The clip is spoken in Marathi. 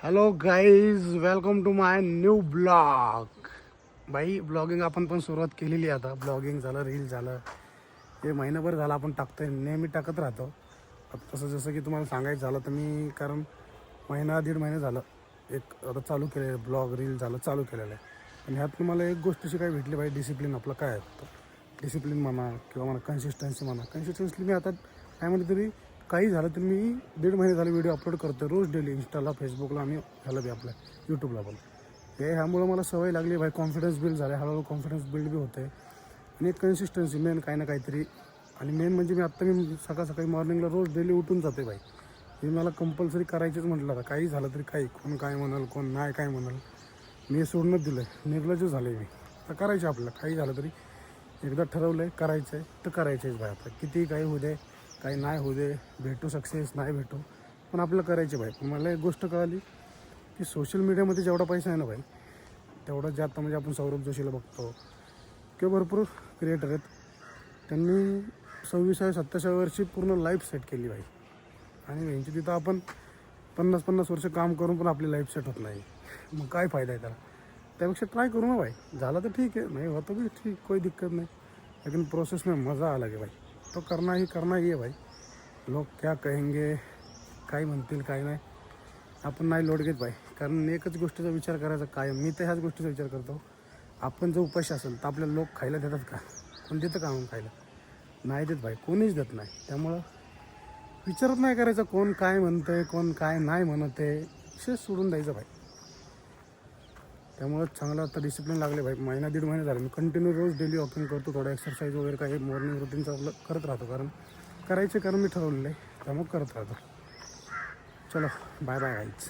Hello guys, welcome to my new blog. भाई ब्लॉगिंग आपण पण सुरुवात केलेली आहे आता. ब्लॉगिंग झालं, रील झालं, हे महिनाभर झालं आपण टाकतोय, नेहमी टाकत राहतो. आता तसं जसं की तुम्हाला सांगायचं झालं तर मी कारण दीड महिना झालं एक आता चालू केलेलं आहे, ब्लॉग रील झालं चालू केलेलं आहे. आणि ह्यात मला एक गोष्ट शिकाय भेटली भाई, डिसिप्लिन आपलं काय आहे. डिसिप्लिन म्हणा किंवा म्हणा कन्सिस्टन्सी म्हणा. कन्सिस्टन्सली मी आता काय म्हणते तरी काही झालं तर मी दीड महिने झाले व्हिडिओ अपलोड करतो रोज डेली, इंस्टाला, फेसबुकला आणि ह्याला बी आपल्या यूट्यूबला पण. ह्यामुळं मला सवय लागली भाई, कॉन्फिडन्स बिल्ड झाला, हळूहळू कॉन्फिडन्स बिल्ड बी होते. आणि एक कन्सिस्टन्सी मेन काही ना काहीतरी. आणि मेन म्हणजे मी सकाळी मॉर्निंगला रोज डेली उठून जाते भाई. हे मला कंपल्सरी करायचंच म्हटलं आता. काही झालं तरी काही, कोण काय म्हणाल कोण नाही काय म्हणाल, मी सोडूनच दिलं आहे, निर्लज्ज झालं आहे मी. तर करायचं आपलं, काही झालं तरी एकदा ठरवलं आहे करायचं आहे तर करायचं आहे भाई. आपलं किती काही होऊ दे, काही नाही होऊ दे, भेटू सक्सेस नाही भेटू, पण आपलं करायचे भाई. पण मला एक गोष्ट कळाली की सोशल मीडियामध्ये जेवढा पैसा आहे ना भाई, तेवढा जास्त म्हणजे आपण सौरभ जोशीला बघतो किंवा भरपूर क्रिएटर आहेत, त्यांनी 26-27 वर्षी पूर्ण लाईफ सेट केली भाई. आणि यांची तिथं आपण 50-50 वर्ष काम करून पण आपली लाईफ सेट होत नाही. मग काय फायदा आहे त्याला. त्यापेक्षा ट्राय करू ना भाई. झालं तर ठीक आहे, नाही होतं भी ठीक, कोई दिक्कत नाही. लेकिन प्रोसेस में मज़ा अलग है भाई. तो करना ही है भाई. लोक क्या कहेंगे, काय म्हणतील काय नाही, आपण नाही लोट घेत भाई. कारण एकच गोष्टीचा विचार करायचा काय, मी तर ह्याच गोष्टीचा विचार करतो, आपण जर उपाशी असेल तर आपल्याला लोक खायला देतात का? कोण देतं का म्हणून खायला? नाही देत भाई, कोणीच देत नाही. त्यामुळं विचारच नाही करायचा कोण काय म्हणतं आहे, कोण काय नाही म्हणत आहे, विषय सोडून द्यायचं भाई. त्यामुळं चांगलं आता डिसिप्लिन लागले भाई. दीड महिना झाले मी कंटिन्यू रोज डेली वॉकिंग करतो, थोडं एक्सरसाइज वगैरे काही मॉर्निंग रुटीनचं आपलं करत राहतो. कारण मी ठरवलेलं आहे, त्यामुळे करत राहतो. चलो बाय बाय गाईज.